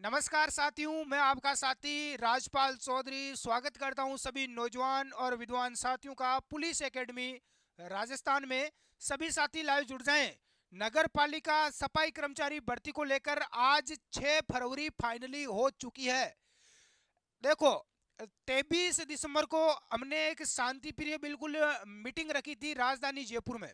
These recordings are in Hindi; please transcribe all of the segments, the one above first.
नमस्कार साथियों, मैं आपका साथी राजपाल चौधरी स्वागत करता हूं सभी नौजवान और विद्वान साथियों का पुलिस एकेडमी राजस्थान में। सभी साथी लाइव जुड़ जाएं। नगर पालिका सफाई कर्मचारी भर्ती को लेकर आज 6 फरवरी फाइनली हो चुकी है। देखो, 23 दिसंबर को हमने एक शांति प्रिय बिल्कुल मीटिंग रखी थी राजधानी जयपुर में,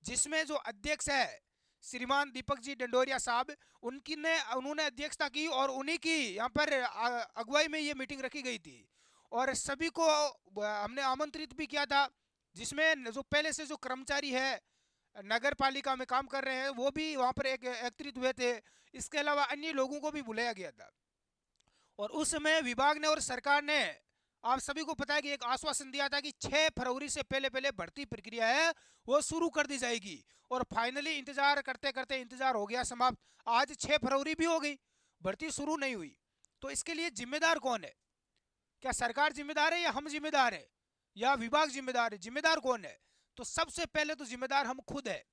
जिसमें जो अध्यक्ष है श्रीमान दीपक जी डंडोरिया साहब, उन्होंने अध्यक्षता की और उन्हीं की यहाँ पर अगुवाई में ये मीटिंग रखी गई थी। और सभी को हमने आमंत्रित भी किया था, जिसमें जो पहले से जो कर्मचारी है नगर पालिका में काम कर रहे हैं वो भी वहाँ पर एक एकत्रित हुए थे। इसके अलावा अन्य लोगों को भी बुलाया गया था। और उस समय विभाग ने और सरकार ने आप सभी को पता है कि एक आश्वासन दिया था कि 6 फरवरी से पहले पहले भर्ती प्रक्रिया है वो शुरू कर दी जाएगी। और फाइनली इंतजार करते करते इंतजार हो गया समाप्त। आज 6 फरवरी भी हो गई, भर्ती शुरू नहीं हुई। तो इसके लिए जिम्मेदार कौन है? क्या सरकार जिम्मेदार है या हम जिम्मेदार है या विभाग जिम्मेदार है? जिम्मेदार कौन है? तो सबसे पहले तो जिम्मेदार हम खुद है।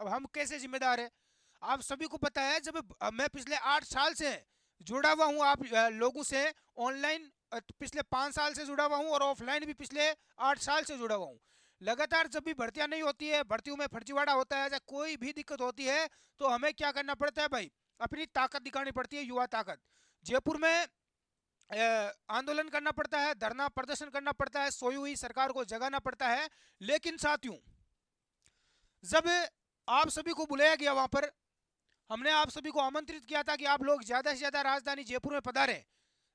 अब हम कैसे जिम्मेदार है? आप सभी को पता है, जब मैं पिछले 8 साल से जुड़ा हुआ हूँ आप लोगों से ऑनलाइन, पिछले 5 साल से जुड़ा हुआ हूँ और ऑफलाइन भी पिछले 8 साल से जुड़ा हुआ हूँ। लगातार जब भी भर्तियां नहीं होती है, भर्तियों में फर्जीवाड़ा होता है या कोई भी दिक्कत होती है, तो हमें क्या करना पड़ता है भाई? अपनी ताकत दिखानी पड़ती है, युवा ताकत। जयपुर में आंदोलन करना पड़ता है, धरना प्रदर्शन करना पड़ता है, सोई हुई सरकार को जगाना पड़ता है। लेकिन साथियों, जब आप सभी को बुलाया गया वहां पर, हमने आप सभी को आमंत्रित किया था कि आप लोग ज्यादा से ज्यादा राजधानी जयपुर में पधारें।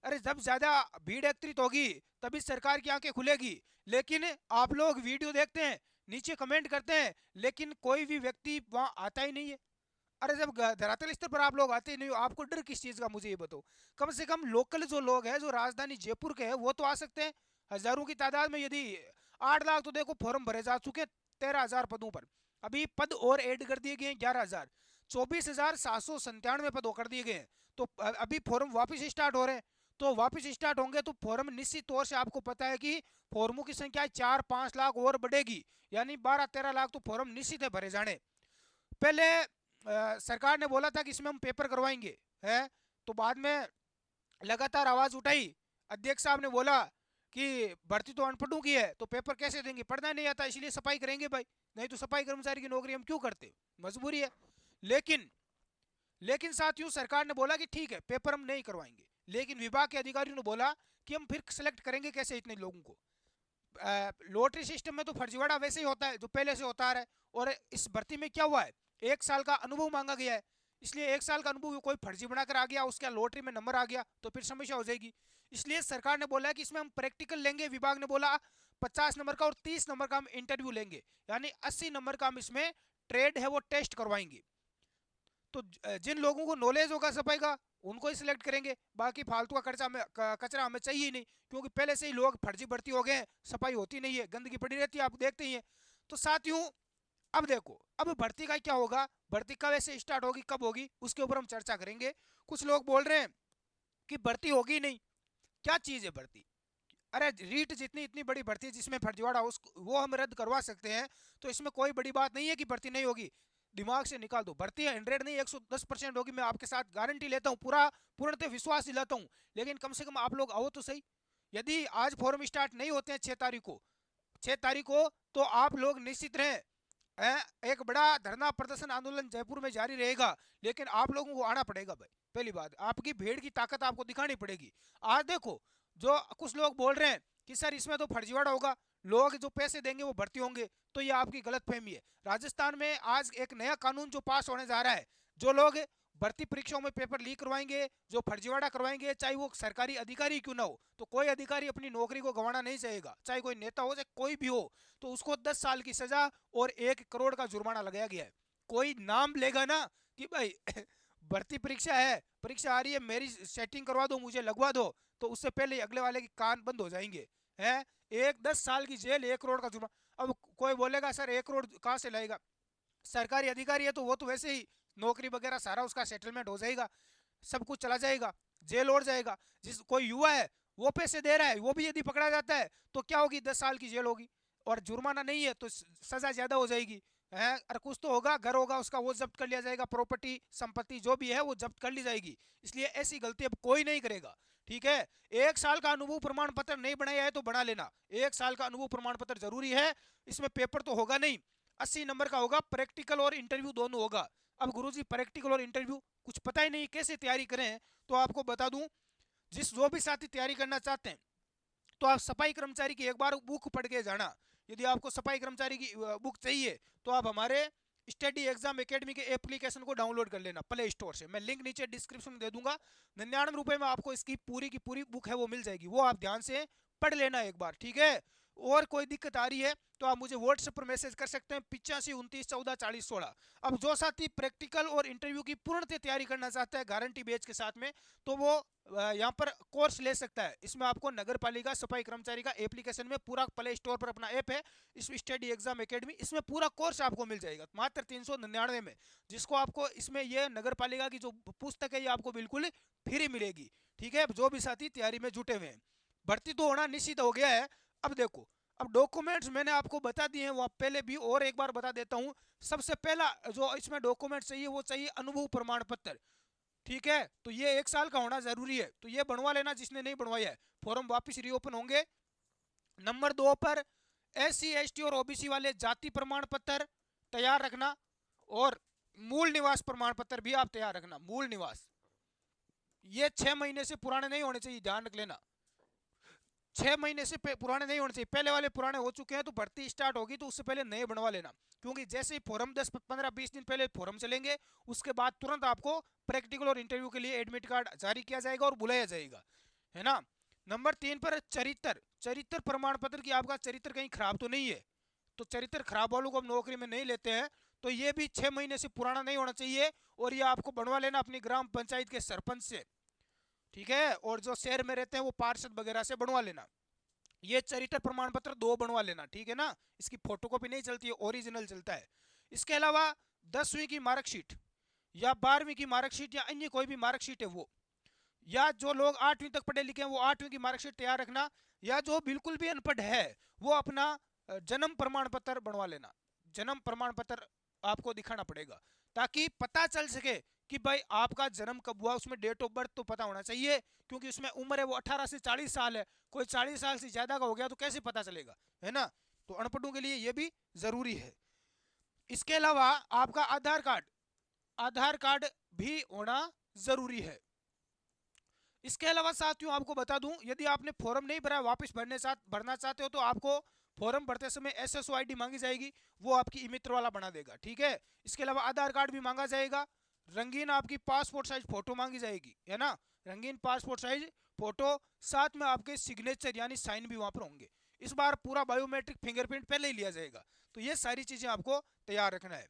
अरे, जब ज्यादा भीड़ एकत्रित होगी तभी सरकार की आंखें खुलेगी। लेकिन आप लोग वीडियो देखते हैं, नीचे कमेंट करते हैं, लेकिन कोई भी व्यक्ति वहां आता ही नहीं है। अरे, जब धरातल स्तर पर आप लोग आते ही नहीं हो, आपको डर किस चीज का? मुझे ये बताओ। कम से कम लोकल जो लोग हैं, जो राजधानी जयपुर के हैं, वो तो आ सकते हैं। हजारों की तादाद में, यदि 8 लाख तो देखो फॉर्म भरे जा चुके, 13,000 पदों पर। अभी पद और ऐड कर दिए गए हैं, 11,000। 24,797 पद कर दिए गए हैं। तो अभी फॉर्म वापस स्टार्ट हो रहे हैं। तो वापस स्टार्ट होंगे तो फॉर्म निश्चित तौर से आपको पता है कि फॉर्मों की संख्या 4-5 लाख और बढ़ेगी, यानी 12-13 लाख तो फॉर्म निश्चित है भरे जाने। पहले सरकार ने बोला था कि इसमें हम पेपर करवाएंगे, है। तो बाद में लगातार आवाज उठाई। अध्यक्ष साहब ने बोला कि भर्ती तो अनपढ़ों की है, तो पेपर कैसे देंगे? पढ़ना नहीं आता, इसलिए सफाई करेंगे भाई। नहीं तो सफाई कर्मचारी की नौकरी हम क्यों करते? मजबूरी है। लेकिन लेकिन साथियों, सरकार ने बोला कि ठीक है, पेपर हम नहीं करवाएंगे। लेकिन विभाग के अधिकारियों ने बोला कि हम फिर सेलेक्ट करेंगे कैसे इतने लोगों को? लॉटरी सिस्टम में तो फर्जीवाड़ा वैसे ही होता है जो पहले से होता आ रहा है। और इस भर्ती में क्या हुआ है? 1 साल का अनुभव मांगा गया है। इसलिए 1 साल का अनुभव कोई फर्जी बनाकर आ गया, उसका लॉटरी में नंबर आ गया तो फिर समस्या हो जाएगी। इसलिए सरकार ने बोला है कि इसमें हम प्रैक्टिकल लेंगे। विभाग ने बोला 50 नंबर का और 30 नंबर का हम इंटरव्यू लेंगे, यानी 80 नंबर का हम इसमें ट्रेड है वो टेस्ट करवाएंगे। तो जिन लोगों को नॉलेज होगा सफाई का, उनको ही सिलेक्ट करेंगे। बाकी फालतू का खर्चा हमें कचरा हमें चाहिए ही नहीं, क्योंकि पहले से ही लोग फर्जी भर्ती हो गए हैं, सफाई होती नहीं है, गंदगी पड़ी रहती है, आप देखते ही हैं। तो साथियों, अब देखो, अब भर्ती का क्या होगा? भर्ती कब ऐसे स्टार्ट होगी, कब होगी, उसके ऊपर हम चर्चा करेंगे। कुछ लोग बोल रहे हैं कि भर्ती होगी नहीं। क्या चीज है भर्ती? अरे, रीट जितनी इतनी बड़ी भर्ती है जिसमें फर्जीवाड़ा हो, वो हम रद्द करवा सकते हैं। तो इसमें कोई बड़ी बात नहीं है कि भर्ती नहीं होगी। दिमाग से निकाल दो, भर्ती 100 नहीं 110% होगी, मैं आपके साथ गारंटी लेता हूँ, पूरा पूर्णतः विश्वास दिलाता हूँ। लेकिन कम से कम आप लोग आओ तो सही। यदि आज फॉर्म स्टार्ट नहीं होते हैं 6 तारीख को, 6 तारीख को, तो आप लोग निश्चित रहें, एक बड़ा धरना प्रदर्शन आंदोलन जयपुर में जारी रहेगा। लेकिन आप लोगों को आना पड़ेगा भाई। पहली बात, आपकी भीड़ की ताकत आपको दिखानी पड़ेगी। आज देखो, जो कुछ लोग बोल रहे हैं कि सर इसमें तो फर्जीवाड़ा होगा, लोग जो पैसे देंगे वो भर्ती होंगे, तो ये आपकी गलत फहमी है। राजस्थान में आज एक नया कानून जो पास होने जा रहा है, जो लोग भर्ती परीक्षाओं में पेपर लीक करवाएंगे, जो फर्जीवाड़ा करवाएंगे, चाहे वो सरकारी अधिकारी क्यों ना हो, तो कोई अधिकारी अपनी नौकरी को गंवाना नहीं चाहेगा, चाहे कोई नेता हो चाहे कोई भी हो। तो उसको 10 साल की सजा और 1 करोड़ का जुर्माना लगाया गया है। कोई नाम लेगा ना कि भाई भर्ती परीक्षा है, परीक्षा आ रही है, मेरी सेटिंग करवा दो, मुझे लगवा दो, तो उससे पहले अगले वाले के कान बंद हो जाएंगे। है, 10 साल की जेल, 1 करोड़ का जुर्माना। अब कोई बोलेगा सर 1 करोड़ कहाँ से लाएगा? सरकारी अधिकारी है तो वो तो वैसे ही नौकरी वगैरह सारा उसका सेटलमेंट हो जाएगा, सब कुछ चला जाएगा, जेल और जाएगा। जिस कोई युवा है वो पैसे दे रहा है, वो भी यदि पकड़ा जाता है तो क्या होगी? 10 साल की जेल होगी। और जुर्माना नहीं है तो सजा ज्यादा हो जाएगी। है, और कुछ तो होगा, घर होगा उसका, वो जब्त कर लिया जाएगा, प्रॉपर्टी संपत्ति जो भी है वो जब्त कर ली जाएगी। इसलिए ऐसी गलती अब कोई नहीं करेगा। ठीक है, 1 साल का अनुभव प्रमाण पत्र नहीं बनाया है तो बना लेना, 1 साल का अनुभव प्रमाण पत्र जरूरी है। इसमें पेपर तो होगा नहीं, 80 नंबर का होगा, प्रैक्टिकल और इंटरव्यू दोनों होगा। अब गुरुजी प्रैक्टिकल और इंटरव्यू कुछ पता ही नहीं कैसे तैयारी करें, तो आपको बता दूं, जो भी साथी तैयारी करना चाहते हैं तो आप सफाई कर्मचारी की एक बार बुक पढ़ के जाना। यदि आपको सफाई कर्मचारी की बुक चाहिए तो आप हमारे स्टडी एग्जाम एकेडमी के एप्लीकेशन को डाउनलोड कर लेना प्ले स्टोर से, मैं लिंक नीचे डिस्क्रिप्शन में दे दूंगा। 99 रुपए में आपको इसकी पूरी की पूरी बुक है वो मिल जाएगी, वो आप ध्यान से पढ़ लेना एक बार। ठीक है, और कोई दिक्कत आ रही है तो आप मुझे व्हाट्सएप पर मैसेज कर सकते हैं 8529144016। अब जो साथी प्रैक्टिकल और इंटरव्यू की पूर्णतः तैयारी करना चाहता है गारंटी बेच के साथ में, तो वो यहाँ पर कोर्स ले सकता है। इसमें आपको नगर पालिका सफाई कर्मचारी का एप्लीकेशन में पूरा प्ले स्टोर पर अपना ऐप है, इस स्टडी एग्जाम एकेडमी, इसमें पूरा कोर्स आपको मिल जाएगा मात्र 399 में, जिसको आपको इसमें ये नगर पालिका की जो पुस्तक है ये आपको बिल्कुल फ्री मिलेगी। ठीक है, जो भी साथी तैयारी में जुटे हुए हैं, भर्ती तो होना निश्चित हो गया है। अब देखो, अब डॉक्यूमेंट्स मैंने आपको बता दिए हैं, वो पहले भी और एक बार बता देता हूँ। सबसे पहला जो इसमें डॉक्यूमेंट चाहिए वो चाहिए अनुभव प्रमाण पत्र। ठीक है, तो ये 1 साल का होना जरूरी है, तो ये बनवा लेना जिसने नहीं बनवाया है, फॉर्म वापस रीओपन होंगे। नंबर 2 पर SC ST और OBC वाले जाति प्रमाण पत्र तैयार रखना, और मूल निवास प्रमाण पत्र भी आप तैयार रखना। मूल निवास ये 6 महीने से पुराने नहीं होने चाहिए, ध्यान रख लेना, 6 महीने से पुराने नहीं होने चाहिए। पहले वाले पुराने हो चुके हैं तो भर्ती स्टार्ट होगी तो उससे पहले नए बनवा लेना, क्योंकि जैसे ही फॉर्म 10 15 20 दिन पहले फॉर्म चलेंगे उसके बाद तुरंत आपको प्रैक्टिकल और इंटरव्यू के लिए एडमिट कार्ड जारी किया जाएगा और बुलाया जाएगा, है ना। नंबर 3 पर चरित्र, चरित्र प्रमाण पत्र की आपका चरित्र कहीं खराब तो नहीं है, तो चरित्र खराब वालों को हम नौकरी में नहीं लेते हैं, तो ये भी 6 महीने से पुराना नहीं होना चाहिए, और ये आपको बनवा लेना अपनी ग्राम पंचायत के सरपंच से। ठीक है, और जो शहर में रहते हैं वो पार्षद वगैरह से बनवा लेना। ये चरित्र प्रमाण पत्र 2 बनवा लेना, ठीक है ना, इसकी फोटोकॉपी नहीं चलती है, ओरिजिनल चलता है। इसके अलावा 10वीं की मार्कशीट या 12वीं की मार्कशीट या अन्य कोई भी मार्कशीट है वो, या जो लोग 8वीं तक पढ़े लिखे हैं वो 8वीं की मार्कशीट तैयार रखना, या जो बिल्कुल भी अनपढ़ है वो अपना जन्म प्रमाण पत्र बनवा लेना। जन्म प्रमाण पत्र आपको दिखाना पड़ेगा ताकि पता चल सके कि भाई आपका जन्म कब हुआ, उसमें डेट ऑफ बर्थ तो पता होना चाहिए, क्योंकि उसमें उम्र है वो 18 से 40 साल है, कोई 40 साल से ज्यादा का हो गया तो कैसे पता चलेगा, है ना। तो अनपढ़ों के लिए ये भी जरूरी है। इसके अलावा आपका आधार कार्ड, आधार कार्ड भी होना जरूरी है। इसके अलावा साथियों आपको बता दूं, यदि आपने फॉर्म नहीं भरा वापस भरना चाहते हो तो आपको फॉर्म भरते समय SSO ID मांगी जाएगी, वो आपकी ई मित्र वाला बना देगा। ठीक है, इसके अलावा आधार कार्ड भी मांगा जाएगा, रंगीन आपकी पासपोर्ट साइज फोटो मांगी जाएगी, है ना, रंगीन पासपोर्ट साइज फोटो, साथ में आपके सिग्नेचर यानी साइन भी वहां पर होंगे। इस बार पूरा बायोमेट्रिक फिंगरप्रिंट पहले ही लिया जाएगा, तो ये सारी चीजें आपको तैयार रखना है।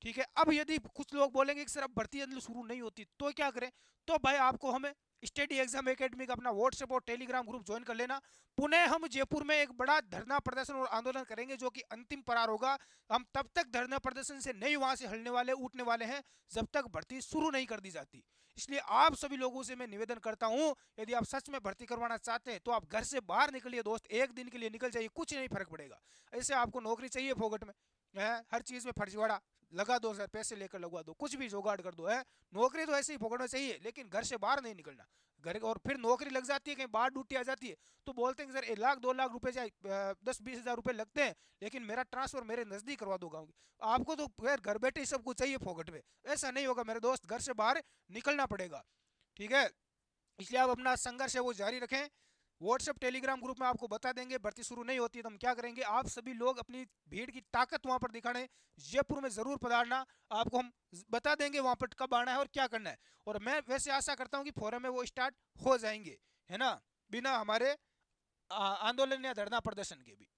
ठीक है, अब यदि कुछ लोग बोलेंगे कि सर अब भर्ती जल्दी शुरू नहीं होती तो क्या करें, तो भाई आपको हमें स्टडी एग्जाम एकेडमी का अपना व्हाट्सएप और टेलीग्राम ग्रुप ज्वाइन कर लेना। पुनः हम जयपुर में एक बड़ा धरना प्रदर्शन और आंदोलन करेंगे जो कि अंतिम करार होगा। हम तब तक धरना प्रदर्शन से नहीं वहां से हलने वाले उठने वाले हैं जब तक भर्ती शुरू नहीं कर दी जाती। इसलिए आप सभी लोगों से मैं निवेदन करता हूं, यदि आप सच में भर्ती करवाना चाहते हैं तो आप घर से बाहर निकलिए दोस्त, एक दिन के लिए निकल जाइए, कुछ नहीं फर्क पड़ेगा। ऐसे आपको नौकरी चाहिए फोकट में, है हर चीज में फर्जीवाड़ा लगा दो सर, पैसे लेकर लगवा दो, कुछ भी जुगाड़ कर दो, है नौकरी तो ऐसे ही फोकट में चाहिए, लेकिन घर से बाहर नहीं निकलना। घर और फिर नौकरी लग जाती है कहीं बाहर ड्यूटी आ जाती है तो बोलते हैं सर 1 लाख 2 लाख रुपए चाहे 10 20 हज़ार रुपए लगते हैं, लेकिन मेरा ट्रांसफर मेरे नजदीक करवा दो गाँव की। आपको तो फिर घर बैठे ही सब कुछ चाहिए फोकट में, ऐसा नहीं होगा मेरे दोस्त, घर से बाहर निकलना पड़ेगा। ठीक है, इसलिए आप अपना संघर्ष है वो जारी रखें। व्हाट्सएप टेलीग्राम ग्रुप में आपको बता देंगे भर्ती शुरू नहीं होती है तो हम क्या करेंगे, आप सभी लोग अपनी भीड़ की ताकत वहां पर दिखाने जयपुर में जरूर पधारना, आपको हम बता देंगे वहां पर कब आना है और क्या करना है। और मैं वैसे आशा करता हूं कि फोरम में वो स्टार्ट हो जाएंगे, है ना, बिना हमारे आंदोलन या धरना प्रदर्शन के भी।